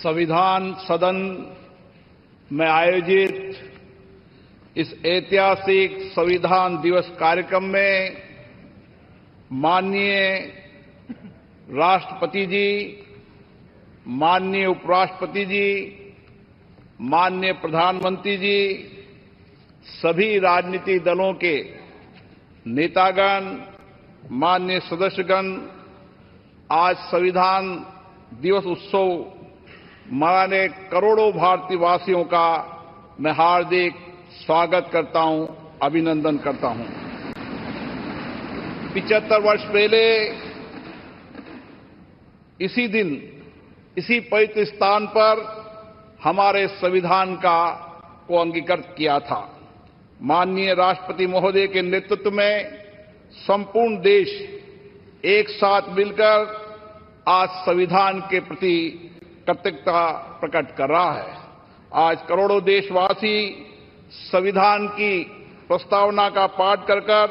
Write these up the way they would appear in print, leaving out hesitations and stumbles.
संविधान सदन में आयोजित इस ऐतिहासिक संविधान दिवस कार्यक्रम में माननीय राष्ट्रपति जी, माननीय उपराष्ट्रपति जी, माननीय प्रधानमंत्री जी, सभी राजनीतिक दलों के नेतागण, माननीय सदस्यगण आज संविधान दिवस उत्सव मनाने करोड़ों भारतीय वासियों का मैं हार्दिक स्वागत करता हूं, अभिनंदन करता हूं। 75 वर्ष पहले इसी दिन, इसी पवित्र स्थान पर हमारे संविधान को अंगीकृत किया था। माननीय राष्ट्रपति महोदय के नेतृत्व में संपूर्ण देश एक साथ मिलकर आज संविधान के प्रति कृतज्ञता प्रकट कर रहा है। आज करोड़ों देशवासी संविधान की प्रस्तावना का पाठ कर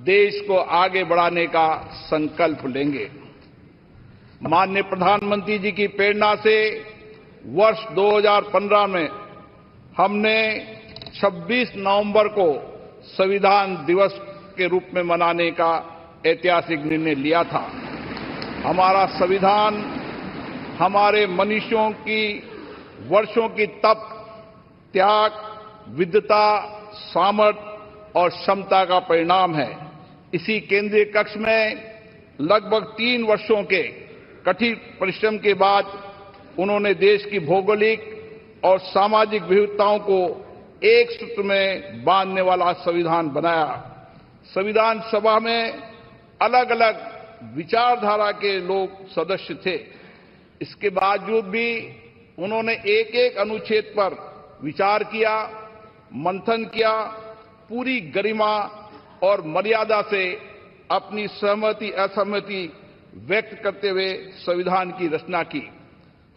देश को आगे बढ़ाने का संकल्प लेंगे। माननीय प्रधानमंत्री जी की प्रेरणा से वर्ष 2015 में हमने 26 नवंबर को संविधान दिवस के रूप में मनाने का ऐतिहासिक निर्णय लिया था। हमारा संविधान हमारे मनुष्यों की वर्षों की तप, त्याग, विद्वता, सामर्थ्य और क्षमता का परिणाम है। इसी केंद्रीय कक्ष में लगभग 3 वर्षों के कठिन परिश्रम के बाद उन्होंने देश की भौगोलिक और सामाजिक विविधताओं को एक सूत्र में बांधने वाला संविधान बनाया। संविधान सभा में अलग अलग विचारधारा के लोग सदस्य थे। इसके बावजूद भी उन्होंने एक एक अनुच्छेद पर विचार किया, मंथन किया, पूरी गरिमा और मर्यादा से अपनी सहमति असहमति व्यक्त करते हुए संविधान की रचना की।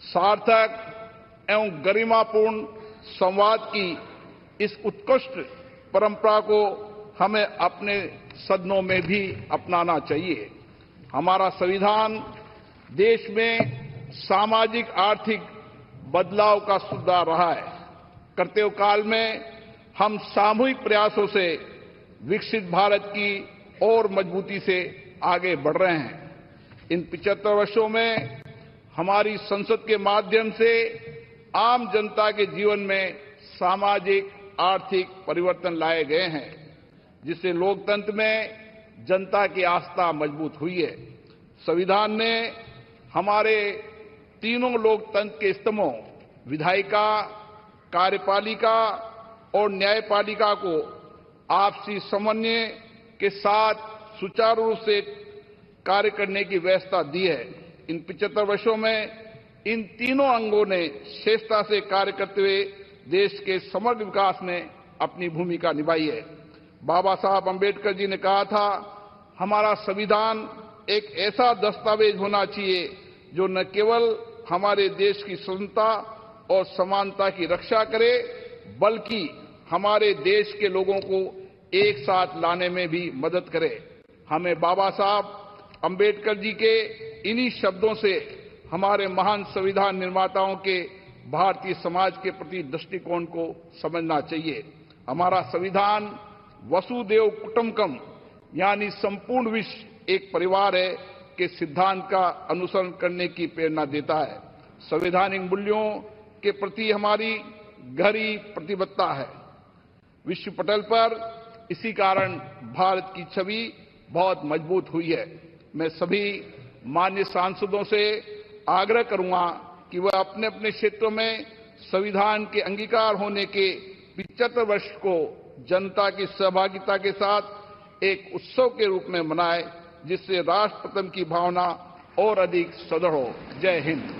सार्थक एवं गरिमापूर्ण संवाद की इस उत्कृष्ट परंपरा को हमें अपने सदनों में भी अपनाना चाहिए। हमारा संविधान देश में सामाजिक आर्थिक बदलाव का सुधार रहा है। कर्तव्य काल में हम सामूहिक प्रयासों से विकसित भारत की और मजबूती से आगे बढ़ रहे हैं। इन 75 वर्षों में हमारी संसद के माध्यम से आम जनता के जीवन में सामाजिक आर्थिक परिवर्तन लाए गए हैं, जिससे लोकतंत्र में जनता की आस्था मजबूत हुई है। संविधान ने हमारे तीनों लोकतंत्र के स्तंभों विधायिका, कार्यपालिका और न्यायपालिका को आपसी समन्वय के साथ सुचारू रूप से कार्य करने की व्यवस्था दी है। इन 75 वर्षों में इन तीनों अंगों ने श्रेष्ठता से कार्य करते हुए देश के समग्र विकास में अपनी भूमिका निभाई है। बाबा साहब अम्बेडकर जी ने कहा था, हमारा संविधान एक ऐसा दस्तावेज होना चाहिए जो न केवल हमारे देश की स्वतंत्रता और समानता की रक्षा करे, बल्कि हमारे देश के लोगों को एक साथ लाने में भी मदद करे। हमें बाबा साहब अम्बेडकर जी के इन्हीं शब्दों से हमारे महान संविधान निर्माताओं के भारतीय समाज के प्रति दृष्टिकोण को समझना चाहिए। हमारा संविधान वसुधैव कुटुंबकम यानी संपूर्ण विश्व एक परिवार है के सिद्धांत का अनुसरण करने की प्रेरणा देता है। संवैधानिक मूल्यों के प्रति हमारी गहरी प्रतिबद्धता है। विश्व पटल पर इसी कारण भारत की छवि बहुत मजबूत हुई है। मैं सभी माननीय सांसदों से आग्रह करूंगा कि वह अपने अपने क्षेत्रों में संविधान के अंगीकार होने के 75 वर्ष को जनता की सहभागिता के साथ एक उत्सव के रूप में मनाए, जिससे राष्ट्र प्रेम की भावना और अधिक सुदृढ़ हो। जय हिंद।